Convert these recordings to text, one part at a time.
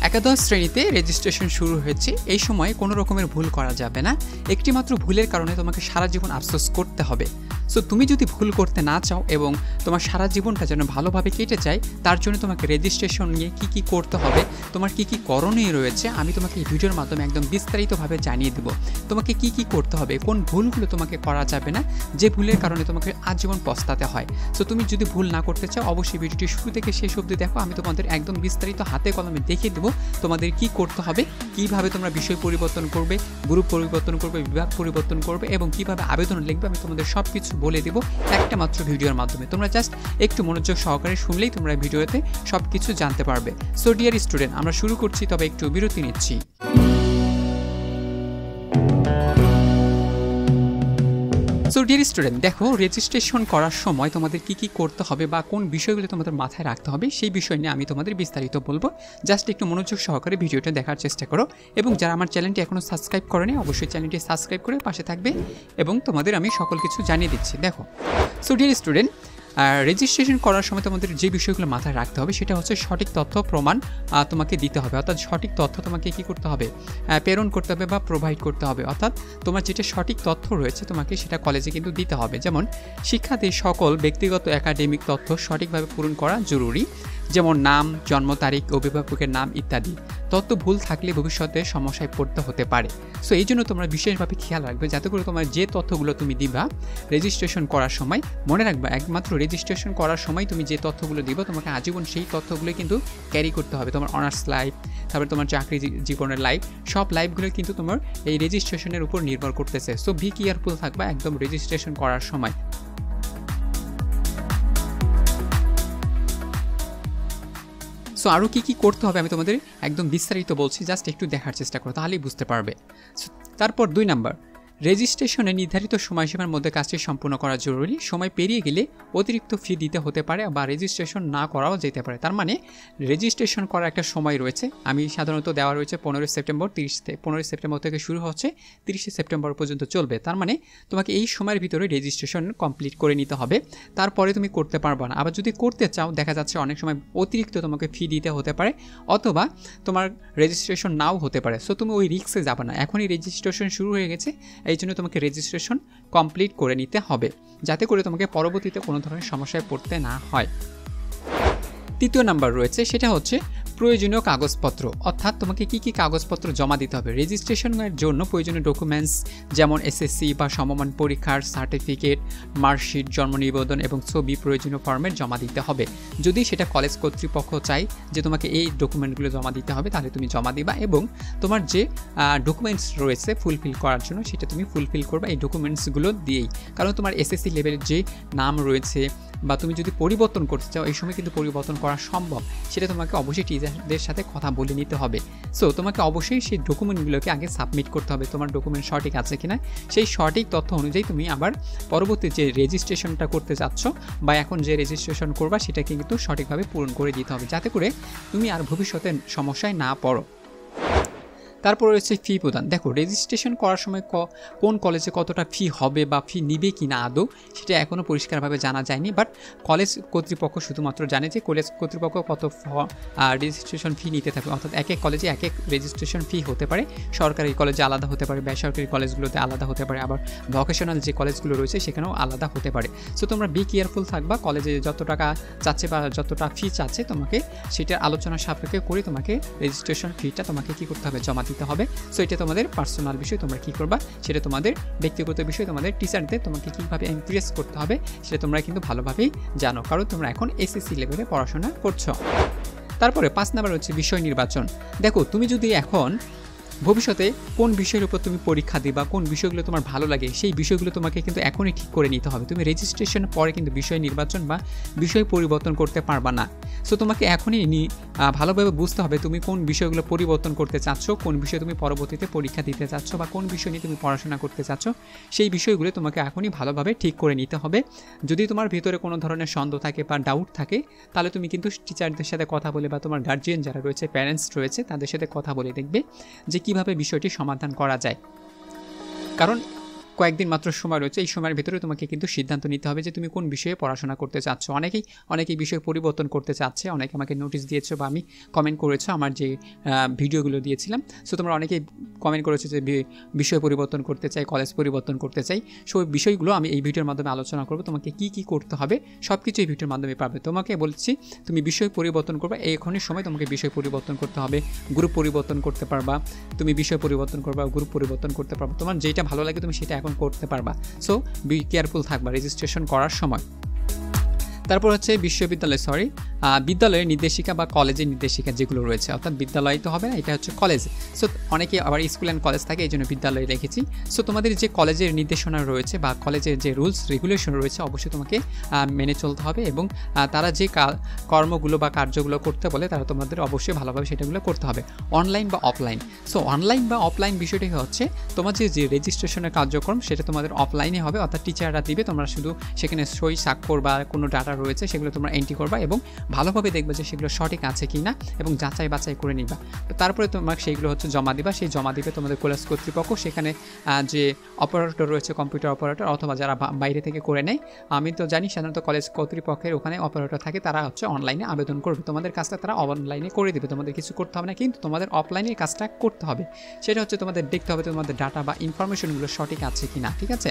একাদশ শ্রেণীতে রেজিস্ট্রেশন শুরু হয়েছে। এই সময় কোনো রকমের ভুল করা যাবে না। একটি মাত্র ভুলের কারণে তোমাকে সারা জীবন আফসোস করতে হবে। সো তুমি যদি ভুল করতে না চাও এবং তোমার সারা জীবনটা যেন ভালোভাবে কেটে যায়, তার জন্য তোমাকে রেজিস্ট্রেশন নিয়ে কী করতে হবে, তোমার কী করণীয় রয়েছে, আমি তোমাকে এই ভিডিওর মাধ্যমে একদম বিস্তারিতভাবে জানিয়ে দেবো। তোমাকে কী করতে হবে, কোন ভুলগুলো তোমাকে করা যাবে না, যে ভুলের কারণে তোমাকে আজীবন পস্তাতে হয়। সো তুমি যদি ভুল না করতে চাও, অবশ্যই ভিডিওটি শুরু থেকে শেষ অবধি দেখো। আমি তোমাদের একদম বিস্তারিত হাতে কলমে দেখিয়ে দেবো তোমাদের কি করতে হবে, কিভাবে তোমরা বিষয় পরিবর্তন করবে, গ্রুপ পরিবর্তন করবে, বিভাগ পরিবর্তন করবে এবং কিভাবে আবেদন লিখবে। আমি তোমাদের সব কিছু বলে দেবো একটা মাত্র ভিডিওর মাধ্যমে। তোমরা জাস্ট একটু মনোযোগ সহকারে শুনলেই তোমরা ভিডিওতে সব কিছু জানতে পারবে। সো ডিয়ার স্টুডেন্ট, আমরা শুরু করছি, তবে একটু বিরতি নিচ্ছি। সো ডিয়ার স্টুডেন্ট, দেখো রেজিস্ট্রেশন করার সময় তোমাদের কি করতে হবে বা কোন বিষয়গুলো তোমাদের মাথায় রাখতে হবে সেই বিষয় নিয়ে আমি তোমাদের বিস্তারিত বলবো। জাস্ট একটু মনোযোগ সহকারে ভিডিওটা দেখার চেষ্টা করো এবং যারা আমার চ্যানেলটি এখনও সাবস্ক্রাইব করেনি অবশ্যই চ্যানেলটি সাবস্ক্রাইব করে পাশে থাকবে এবং তোমাদের আমি সকল কিছু জানিয়ে দিচ্ছি। দেখো, সো ডিয়ার স্টুডেন্ট, রেজিস্ট্রেশন করার সময় তোমাদের যে বিষয়গুলো মাথায় রাখতে হবে সেটা হচ্ছে সঠিক তথ্য প্রমাণ তোমাকে দিতে হবে। অর্থাৎ সঠিক তথ্য তোমাকে কী করতে হবে, প্রেরণ করতে হবে বা প্রোভাইড করতে হবে। অর্থাৎ তোমার যেটা সঠিক তথ্য রয়েছে তোমাকে সেটা কলেজে কিন্তু দিতে হবে। যেমন শিক্ষার্থীর সকল ব্যক্তিগত একাডেমিক তথ্য সঠিকভাবে পূরণ করা জরুরি, যেমন নাম, জন্ম তারিখ, অভিভাবকের নাম ইত্যাদি। তথ্য ভুল থাকলে ভবিষ্যতে সমস্যায় পড়তে হতে পারে। সো এই জন্য তোমরা বিশেষভাবে খেয়াল রাখবে যাতে করে তোমার যে তথ্যগুলো তুমি দিবা রেজিস্ট্রেশন করার সময়, মনে রাখবা একমাত্র রেজিস্ট্রেশন করার সময় তুমি যে তথ্যগুলো দিবা তোমাকে আজীবন সেই তথ্যগুলো কিন্তু ক্যারি করতে হবে। তোমার অনার্স লাইফ, তারপরে তোমার চাকরি জীবনের লাইফ, সব লাইফগুলো কিন্তু তোমার এই রেজিস্ট্রেশনের উপর নির্ভর করতেছে। সো বি কেয়ারফুল থাকবা একদম রেজিস্ট্রেশন করার সময়। সো আরও কী করতে হবে আমি তোমাদের একদম বিস্তারিত বলছি, জাস্ট একটু দেখার চেষ্টা করো, তাহলেই বুঝতে পারবে। তারপর 2 নাম্বার, রেজিস্ট্রেশনে নির্ধারিত সময়সীমার মধ্যে কাজটি সম্পূর্ণ করা জরুরি। সময় পেরিয়ে গেলে অতিরিক্ত ফি দিতে হতে পারে বা রেজিস্ট্রেশন না করাও যেতে পারে। তার মানে রেজিস্ট্রেশন করার একটা সময় রয়েছে, আমি সাধারণত দেওয়া রয়েছে 15 সেপ্টেম্বর। 15 সেপ্টেম্বর থেকে শুরু হচ্ছে, 30 সেপ্টেম্বর পর্যন্ত চলবে। তার মানে তোমাকে এই সময়ের ভিতরে রেজিস্ট্রেশন কমপ্লিট করে নিতে হবে, তারপরে তুমি করতে পারবে না। আবার যদি করতে চাও দেখা যাচ্ছে অনেক সময় অতিরিক্ত তোমাকে ফি দিতে হতে পারে অথবা তোমার রেজিস্ট্রেশন নাও হতে পারে। সো তুমি ওই রিস্কে যাবে না, এখনই রেজিস্ট্রেশন শুরু হয়ে গেছে, এই জন্য তোমাকে রেজিস্ট্রেশন কমপ্লিট করে নিতে হবে যাতে করে তোমাকে পরবর্তীতে কোনো ধরনের সমস্যায় পড়তে না হয়। 3 নাম্বার রয়েছে, সেটা হচ্ছে প্রয়োজনীয় কাগজপত্র। অর্থাৎ তোমাকে কী কাগজপত্র জমা দিতে হবে রেজিস্ট্রেশনের জন্য। প্রয়োজনীয় ডকুমেন্টস যেমন এসএসসি বা সমমান পরীক্ষার সার্টিফিকেট, মার্কশিট, জন্ম নিবন্ধন এবং ছবি প্রয়োজনীয় ফর্মেট জমা দিতে হবে। যদি সেটা কলেজ কর্তৃপক্ষ চাই যে তোমাকে এই ডকুমেন্টগুলো জমা দিতে হবে তাহলে তুমি জমা দিবা এবং তোমার যে ডকুমেন্টস রয়েছে ফুলফিল করার জন্য সেটা তুমি ফুলফিল করবা এই ডকুমেন্টসগুলো দিয়েই। কারণ তোমার এসএসসি লেভেলের যে নাম রয়েছে বা তুমি যদি পরিবর্তন করতে চাও এই সময় কিন্তু পরিবর্তন করা সম্ভব, সেটা তোমাকে অবশ্যই টিচারদের সাথে কথা বলে নিতে হবে। সো তোমাকে অবশ্যই সেই ডকুমেন্টগুলোকে আগে সাবমিট করতে হবে, তোমার ডকুমেন্ট সঠিক আছে কিনা সেই সঠিক তথ্য অনুযায়ী তুমি আবার পরবর্তী যে রেজিস্ট্রেশনটা করতে চাচ্ছ বা এখন যে রেজিস্ট্রেশন করবা সেটাকে কিন্তু সঠিকভাবে পূরণ করে দিতে হবে যাতে করে তুমি আর ভবিষ্যতে সমস্যায় না পড়ো। তারপর রয়েছে ফি প্রদান। দেখো, রেজিস্ট্রেশন করার সময় কোন কলেজে কতটা ফি হবে বা ফি নিবে কি না আদৌ সেটা এখনও পরিষ্কারভাবে জানা যায়নি, বাট কলেজ কর্তৃপক্ষ শুধুমাত্র জানে যে কলেজ কর্তৃপক্ষ কত রেজিস্ট্রেশন ফি নিতে থাকবে। অর্থাৎ এক এক কলেজে এক এক রেজিস্ট্রেশন ফি হতে পারে, সরকারি কলেজে আলাদা হতে পারে, বেসরকারি কলেজগুলোতে আলাদা হতে পারে, আবার ভোকেশনাল যে কলেজগুলো রয়েছে সেখানেও আলাদা হতে পারে। সো তোমরা বি কেয়ারফুল থাকবা, কলেজে যত টাকা চাচ্ছে বা যতটা ফি চাচ্ছে তোমাকে সেটার আলোচনা সাপেক্ষে করে তোমাকে রেজিস্ট্রেশন ফিটা তোমাকে কী করতে হবে, জমা দিতে হবে। সো এটা তোমাদের পার্সোনাল বিষয়, তোমরা কী করবা সেটা তোমাদের ব্যক্তিগত বিষয়, তোমাদের টিচারদের তোমাকে কীভাবে ইমপ্রেস করতে হবে সেটা তোমরা কিন্তু ভালোভাবেই জানো, কারণ তোমরা এখন এসএসসি লেভেলে পড়াশোনা করছো। তারপরে 5 নাম্বার হচ্ছে বিষয় নির্বাচন। দেখো, তুমি যদি এখন ভবিষ্যতে কোন বিষয়ের উপর তুমি পরীক্ষা দিবা, কোন বিষয়গুলো তোমার ভালো লাগে সেই বিষয়গুলো তোমাকে কিন্তু এখনই ঠিক করে নিতে হবে। তুমি রেজিস্ট্রেশন পরে কিন্তু বিষয় নির্বাচন বা বিষয় পরিবর্তন করতে পারবা না। সো তোমাকে এখনই ভালোভাবে বুঝতে হবে তুমি কোন বিষয়গুলো পরিবর্তন করতে চাচ্ছ, কোন বিষয়ে তুমি পরবর্তীতে পরীক্ষা দিতে চাচ্ছ বা কোন বিষয় নিয়ে তুমি পড়াশোনা করতে চাচ্ছ, সেই বিষয়গুলো তোমাকে এখনই ভালোভাবে ঠিক করে নিতে হবে। যদি তোমার ভিতরে কোনো ধরনের সন্দেহ থাকে বা ডাউট থাকে তাহলে তুমি কিন্তু টিচারদের সাথে কথা বলে বা তোমার গার্জিয়ান যারা রয়েছে, প্যারেন্টস রয়েছে তাদের সাথে কথা বলে দেখবে যে কীভাবে বিষয়টি সমাধান করা যায়। কারণ কয়েকদিন মাত্র সময় রয়েছে, এই সময়ের ভিতরে তোমাকে কিন্তু সিদ্ধান্ত নিতে হবে যে তুমি কোন বিষয়ে পড়াশোনা করতে চাচ্ছ। অনেকেই বিষয় পরিবর্তন করতে চাচ্ছে, অনেকে আমাকে নোটিশ দিয়েছো বা আমি কমেন্ট করেছো আমার যে ভিডিওগুলো দিয়েছিলাম। সো তোমরা অনেকেই কমেন্ট করেছো যে বিষয় পরিবর্তন করতে চাই, কলেজ পরিবর্তন করতে চাই। সো বিষয়গুলো আমি এই ভিডিওর মাধ্যমে আলোচনা করবো, তোমাকে কি করতে হবে সব কিছু এই ভিডিওর মাধ্যমে পাবে। তোমাকে বলছি তুমি বিষয় পরিবর্তন করবে, এখনই সময় তোমাকে বিষয় পরিবর্তন করতে হবে, গ্রুপ পরিবর্তন করতে পারবা, তুমি বিষয় পরিবর্তন করবা, গ্রুপ পরিবর্তন করতে পারবা, তোমার যেটা ভালো লাগে তুমি সেটা এখন করতে পারবা। সো বি কেয়ারফুল থাকবা রেজিস্ট্রেশন করার সময়। তারপর হচ্ছে বিদ্যালয়ের নির্দেশিকা বা কলেজের নির্দেশিকা যেগুলো রয়েছে, অর্থাৎ বিদ্যালয় তো হবে না, এটা হচ্ছে কলেজ। সো অনেকে আবার স্কুল অ্যান্ড কলেজ থাকে, এই জন্য বিদ্যালয়ে রেখেছি। সো তোমাদের যে কলেজের নির্দেশনা রয়েছে বা কলেজের যে রুলস রেগুলেশন রয়েছে অবশ্যই তোমাকে মেনে চলতে হবে, এবং তারা যে কর্মগুলো বা কার্যগুলো করতে বলে তারা তোমাদের অবশ্যই ভালোভাবে সেটাগুলো করতে হবে, অনলাইন বা অফলাইন। সো অনলাইন বা অফলাইন বিষয়টি হচ্ছে তোমার যে রেজিস্ট্রেশনের কার্যক্রম সেটা তোমাদের অফলাইনে হবে, অর্থাৎ টিচাররা দিবে, তোমরা শুধু সেখানে সই স্বাক্ষর বা কোনো ডাটা রয়েছে সেগুলো তোমরা এন্ট্রি করবা এবং ভালোভাবে দেখবে যে সেগুলো সঠিক আছে কি না এবং যাচাই বাছাই করে নিবা। তারপরে তোমার সেইগুলো হচ্ছে জমা দিবা, সেই জমা দিবে তোমাদের কলেজ কর্তৃপক্ষ। সেখানে যে অপারেটর রয়েছে, কম্পিউটার অপারেটর অথবা যারা বাইরে থেকে করে নেয়, আমি তো জানি সাধারণত কলেজ কর্তৃপক্ষের ওখানে অপারেটর থাকে, তারা হচ্ছে অনলাইনে আবেদন করবে, তোমাদের কাজটা তারা অনলাইনে করে দেবে, তোমাদের কিছু করতে হবে না, কিন্তু তোমাদের অফলাইনে কাজটা করতে হবে। সেটা হচ্ছে তোমাদের দেখতে হবে তোমাদের ডাটা বা ইনফরমেশনগুলো সঠিক আছে কি না, ঠিক আছে।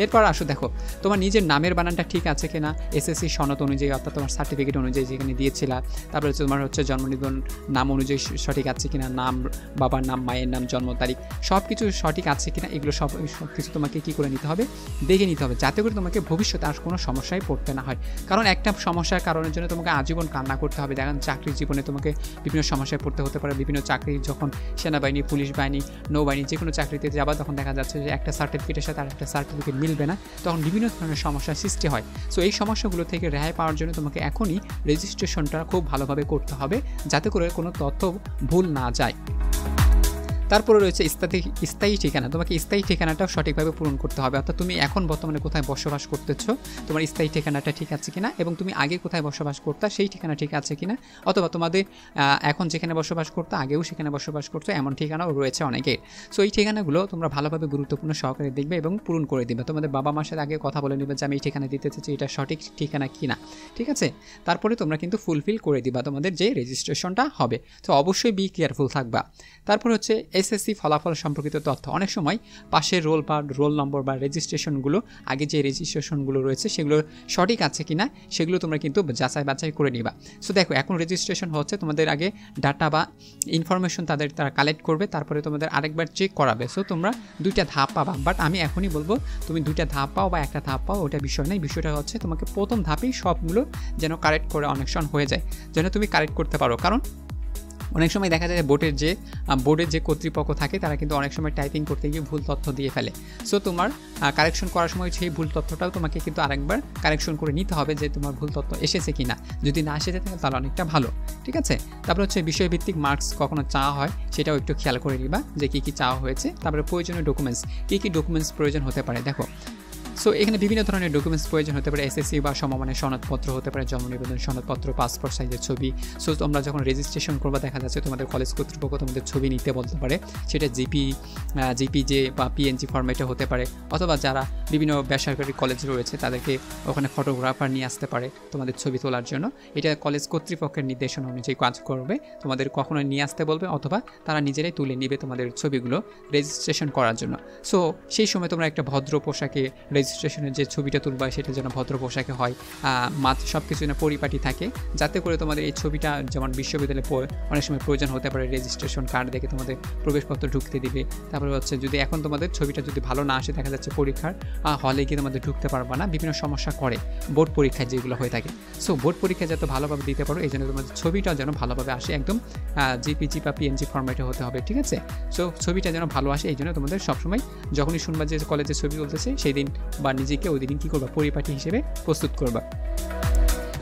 এরপর আসো দেখো তোমার নিজের নামের বানানটা ঠিক আছে কিনা, এসএসসি সনদ অনুযায়ী অর্থাৎ তোমার সার্টিফিকেট অনুযায়ী যেখানে দিয়েছিলা, তারপরে তোমার হচ্ছে জন্ম নিবন্ধন নাম অনুযায়ী সঠিক আছে কিনা, নাম, বাবার নাম, মায়ের নাম, জন্ম তারিখ সব কিছু সঠিক আছে কিনা, এগুলো সব কিছু তোমাকে কী করে নিতে হবে, দেখে নিতে হবে, যাতে করে তোমাকে ভবিষ্যতে আর কোনো সমস্যায় পড়তে না হয়। কারণ একটা সমস্যার কারণের জন্য তোমাকে আজীবন কান্না করতে হবে। দেখেন চাকরির জীবনে তোমাকে বিভিন্ন সমস্যায় পড়তে হতে পারে, বিভিন্ন চাকরি যখন সেনাবাহিনী, পুলিশ বাহিনী, নৌবাহিনী যে কোনো চাকরিতে যাবা তখন দেখা যাচ্ছে যে একটা সার্টিফিকেটের সাথে আর একটা সার্টিফিকেট মিলবে না, তখন বিভিন্ন ধরনের সমস্যার সৃষ্টি হয়। সো এই সমস্যাগুলো থেকে রেহাই পাওয়ার জন্য তোমাকে এখনই রেজিস্ট্রেশনটা খুব ভালোভাবে করতে হবে, যাতে করে কোনো তথ্য ভুল না যায়। তারপরে রয়েছে স্থায়ী ঠিকানা, তোমাকে স্থায়ী ঠিকানাটাও সঠিকভাবে পূরণ করতে হবে, অর্থাৎ তুমি এখন বর্তমানে কোথায় বসবাস করতেছো, তোমার স্থায়ী ঠিকানাটা ঠিক আছে কিনা, এবং তুমি আগে কোথায় বসবাস করতে সেই ঠিকানা ঠিক আছে কিনা, অথবা তোমাদের এখন যেখানে বসবাস করতে আগেও সেখানে বসবাস করছো এমন ঠিকানাও রয়েছে অনেকের। সো এই ঠিকানাগুলো তোমরা ভালোভাবে গুরুত্বপূর্ণ সহকারে দেখবে এবং পূরণ করে দিবে। তোমাদের বাবা মার সাথে আগে কথা বলে নেবে যে আমি এই ঠিকানা দিতে চাচ্ছি, এটা সঠিক ঠিকানা কিনা, ঠিক আছে। তারপরে তোমরা কিন্তু ফুলফিল করে দিবা তোমাদের যে রেজিস্ট্রেশনটা হবে। তো অবশ্যই বি কেয়ারফুল থাকবা। তারপর হচ্ছে এসএসসি ফলাফল সম্পর্কিত তথ্য। অনেক সময় পাশের রোল নম্বর বা রেজিস্ট্রেশনগুলো, আগে যে রেজিস্ট্রেশনগুলো রয়েছে সেগুলো সঠিক আছে কিনা সেগুলো তোমরা কিন্তু যাচাই বাছাই করে নিবা। সো দেখো এখন রেজিস্ট্রেশন হচ্ছে, তোমাদের আগে ডাটা বা ইনফরমেশন তারা কালেক্ট করবে, তারপরে তোমাদের আরেকবার চেক করাবে। সো তোমরা দুইটা ধাপ পাবা, বাট আমি এখনই বলবো তুমি দুইটা ধাপ পাও বা একটা ধাপ পাও ওটা বিষয় নেই, বিষয়টা হচ্ছে তোমাকে প্রথম ধাপেই সবগুলো যেন কারেক্ট করে অনেকক্ষণ হয়ে যায়, যেন তুমি কারেক্ট করতে পারো। কারণ অনেক সময় দেখা যায় বোর্ডের যে কর্তৃপক্ষ থাকে তারা কিন্তু অনেক সময় টাইপিং করতে গিয়ে ভুল তথ্য দিয়ে ফেলে। সো তোমার কারেকশন করার সময় সেই ভুল তথ্যটাও তোমাকে কিন্তু আরেকবার কারেকশন করে নিতে হবে যে তোমার ভুল তথ্য এসেছে কিনা, যদি না এসে থাকে তাহলে অনেকটা ভালো, ঠিক আছে। তারপরে হচ্ছে বিষয়ভিত্তিক মার্কস কখনো চাওয়া হয় সেটাও একটু খেয়াল করে নিবা যে কী চাওয়া হয়েছে। তারপরে প্রয়োজনীয় ডকুমেন্টস, কী ডকুমেন্টস প্রয়োজন হতে পারে দেখো। সো এখানে বিভিন্ন ধরনের ডকুমেন্টস প্রয়োজন হতে পারে, এসএসসি বা সমমানের সনদপত্র হতে পারে, জন্ম নিবন্ধন সনদপত্র, পাসপোর্ট সাইজের ছবি। সো তোমরা যখন রেজিস্ট্রেশন করবা দেখা যাচ্ছে তোমাদের কলেজ কর্তৃপক্ষ তোমাদের ছবি নিতে বলতে পারে, সেটা জিপিজে বা পিএনজি ফরম্যাটে হতে পারে, অথবা যারা বিভিন্ন বেসরকারি কলেজ রয়েছে তাদেরকে ওখানে ফটোগ্রাফার নিয়ে আসতে পারে তোমাদের ছবি তোলার জন্য। এটা কলেজ কর্তৃপক্ষের নির্দেশনা অনুযায়ী কাজ করবে, তোমাদের কখনো নিয়ে আসতে বলবে অথবা তারা নিজেরাই তুলে নিবে তোমাদের ছবিগুলো রেজিস্ট্রেশন করার জন্য। সো সেই সময় তোমরা একটা ভদ্র পোশাকে রেজিস্ট্রেশনের যে ছবিটা তুলবা সেটা যেন ভদ্র পোশাকে হয়, সব কিছু যেন পরিপাটি থাকে, যাতে করে তোমাদের এই ছবিটা যেমন বিশ্ববিদ্যালয়ে অনেক সময় প্রয়োজন হতে পারে, রেজিস্ট্রেশন কার্ড দেখে তোমাদের প্রবেশপত্র ঢুকতে দিবে। তারপরে হচ্ছে যদি এখন তোমাদের ছবিটা যদি ভালো না আসে দেখা যাচ্ছে পরীক্ষার হলে গিয়ে তোমাদের ঢুকতে পারবা না, বিভিন্ন সমস্যা করে বোর্ড পরীক্ষায় যেগুলো হয়ে থাকে। সো বোর্ড পরীক্ষায় যাতে ভালোভাবে দিতে পারো এই জন্য তোমাদের ছবিটা যেন ভালোভাবে আসে, একদম জিপিজি বা পিএনজি ফরম্যাটে হতে হবে, ঠিক আছে। সো ছবিটা যেন ভালো আসে এই জন্য তোমাদের সবসময় যখনই শুনবা যে কলেজে ছবি তুলতেছে সেই দিন বা নিজেকে ওই দিন কী করবা, পরিপাটি হিসেবে প্রস্তুত করবা।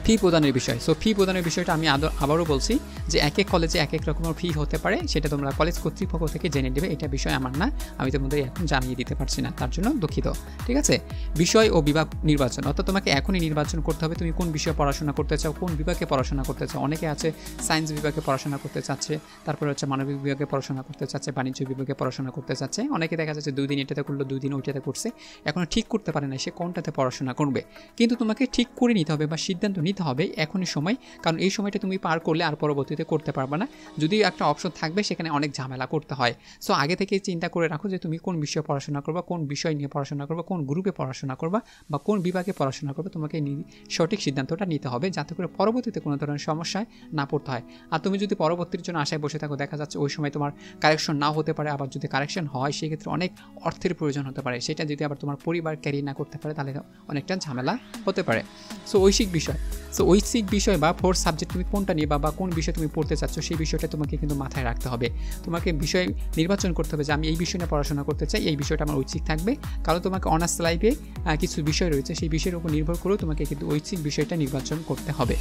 ফি প্রদানের বিষয়। সো ফি প্রদানের বিষয়টা আমি আবারও বলছি যে এক এক কলেজে এক এক রকমের ফি হতে পারে, সেটা তোমরা কলেজ কর্তৃপক্ষ থেকে জেনে নেবে, এটা বিষয় আমার না, আমি তোমাদের এখন জানিয়ে দিতে পারছি না, তার জন্য দুঃখিত। ঠিক আছে, বিষয় ও বিভাগ নির্বাচন, অর্থাৎ তোমাকে এখনই নির্বাচন করতে হবে তুমি কোন বিষয়ে পড়াশোনা করতে চাও, কোন বিভাগে পড়াশোনা করতে চাও। অনেকে আছে সায়েন্স বিভাগে পড়াশোনা করতে চাচ্ছে, তারপরে হচ্ছে মানবিক বিভাগে পড়াশোনা করতে চাচ্ছে, বাণিজ্য বিভাগে পড়াশোনা করতে চাচ্ছে। অনেকে দেখা যাচ্ছে 2 দিন এটাতে করলো, 2 দিন ওইটাতে করছে, এখনও ঠিক করতে পারে না সে কোনটাতে পড়াশোনা করবে। কিন্তু তোমাকে ঠিক করে নিতে হবে বা সিদ্ধান্ত নিতে হবে এখনই সময়, কারণ এই সময়টা তুমি পার করলে আর পরবর্তীতে করতে পারবে না। যদি একটা অপশন থাকবে সেখানে অনেক ঝামেলা করতে হয়। সো আগে থেকে চিন্তা করে রাখো যে তুমি কোন বিষয়ে পড়াশোনা করবা, কোন বিষয় নিয়ে পড়াশোনা করবা, কোন গ্রুপে পড়াশোনা করবা বা কোন বিভাগে পড়াশোনা করবে। তোমাকে সঠিক সিদ্ধান্তটা নিতে হবে যাতে করে পরবর্তীতে কোনো ধরনের সমস্যায় না পড়তে হয়। আর তুমি যদি পরবর্তীর জন্য আশায় বসে থাকো, দেখা যাচ্ছে ওই সময় তোমার কারেকশন নাও হতে পারে, আবার যদি কারেকশন হয় সেক্ষেত্রে অনেক অর্থের প্রয়োজন হতে পারে, সেটা যদি আবার তোমার পরিবার ক্যারি না করতে পারে তাহলে অনেকটা ঝামেলা হতে পারে। সো ঐচ্ছিক বিষয় বা ফোর্থ সাবজেক্ট তুমি কোনটা নিয়ে বা কোন বিষয় তুমি পড়তে চাচ্ছ সেই বিষয়টা তোমাকে কিন্তু মাথায় রাখতে হবে। তোমাকে বিষয় নির্বাচন করতে হবে যে আমি এই বিষয় নিয়ে পড়াশোনা করতে চাই, এই বিষয়টা আমার ঐচ্ছিক থাকবে। কারণ তোমাকে অনার্স লাইফে কিছু বিষয় রয়েছে, সেই বিষয়ের উপর নির্ভর করেও তোমাকে কিন্তু ঐচ্ছিক বিষয়টা নির্বাচন করতে হবে।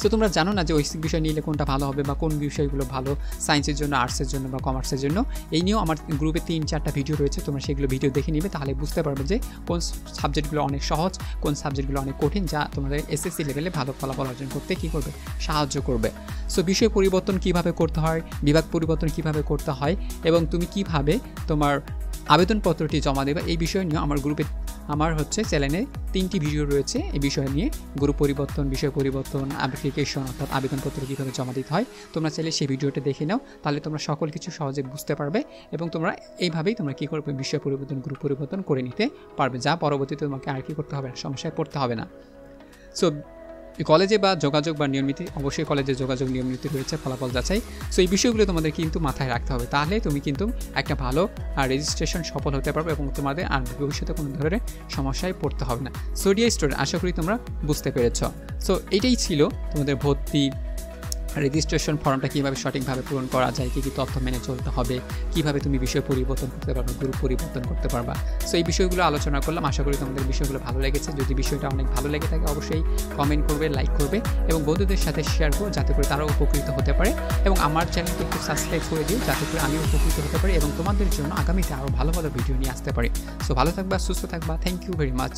সো তোমরা জানো না যে ঐচ্ছিক বিষয় নিলে কোনটা ভালো হবে বা কোন বিষয়গুলো ভালো সায়েন্সের জন্য, আর্টসের জন্য বা কমার্সের জন্য। এই নিয়েও আমার গ্রুপে 3-4টা ভিডিও রয়েছে, তোমরা সেগুলো ভিডিও দেখে নিবে, তাহলে বুঝতে পারবে যে কোন সাবজেক্টগুলো অনেক সহজ, কোন সাবজেক্টগুলো অনেক কঠিন, যা তোমাদের এসএসসি লেভেলে ভালো ফলাফল অর্জন করতে কী করবে, সাহায্য করবে। সো বিষয় পরিবর্তন কিভাবে করতে হয়, বিভাগ পরিবর্তন কিভাবে করতে হয় এবং তুমি কিভাবে তোমার আবেদনপত্রটি জমা দেবে, এই বিষয় নিয়ে আমার গ্রুপে আমার চ্যানেলে 3টি ভিডিও রয়েছে এই বিষয় নিয়ে। গ্রুপ পরিবর্তন, বিষয় পরিবর্তন, অ্যাপ্লিকেশন অর্থাৎ আবেদনপত্র কীভাবে জমা দিতে হয়, তোমরা চাইলে সেই ভিডিওটা দেখে নাও, তাহলে তোমরা সকল কিছু সহজে বুঝতে পারবে এবং তোমরা এইভাবেই তোমরা কী করবে, বিষয় পরিবর্তন, গ্রুপ পরিবর্তন করে নিতে পারবে, যা পরবর্তীতে তোমাকে আর কি করতে হবে না, সমস্যায় পড়তে হবে না। সো কলেজে বা যোগাযোগ বা নিয়মনীতি, অবশ্যই কলেজে যোগাযোগ নিয়মনীতি রয়েছে, ফলাফল যাচাই। সো এই বিষয়গুলো তোমাদের কিন্তু মাথায় রাখতে হবে, তাহলে তুমি কিন্তু একটা ভালো রেজিস্ট্রেশন সফল হতে পারবে এবং তোমাদের আর ভবিষ্যতে কোনো ধরনের সমস্যায় পড়তে হবে না। সো ডিয়ার স্টুডেন্ট, আশা করি তোমরা বুঝতে পেরেছ। সো এটাই ছিল তোমাদের ভর্তি রেজিস্ট্রেশন ফর্মটা কীভাবে সঠিকভাবে পূরণ করা যায়, কী কী তথ্য মেনে চলতে হবে, কীভাবে তুমি বিষয় পরিবর্তন করতে পারবে, গ্রুপ পরিবর্তন করতে পারবা। সো এই বিষয়গুলো আলোচনা করলাম, আশা করি তোমাদের বিষয়গুলো ভালো লেগেছে। যদি বিষয়টা অনেক ভালো লেগে থাকে অবশ্যই কমেন্ট করবে, লাইক করবে এবং বন্ধুদের সাথে শেয়ার করো যাতে করে তারাও উপকৃত হতে পারে, এবং আমার চ্যানেলকে একটু সাবস্ক্রাইব করে দিও যাতে করে আমি উপকৃত হতে পারি এবং তোমাদের জন্য আগামীতে আরও ভালো ভালো ভিডিও নিয়ে আসতে পারি। সো ভালো থাকবা, সুস্থ থাকবা, থ্যাংক ইউ ভেরি মাচ।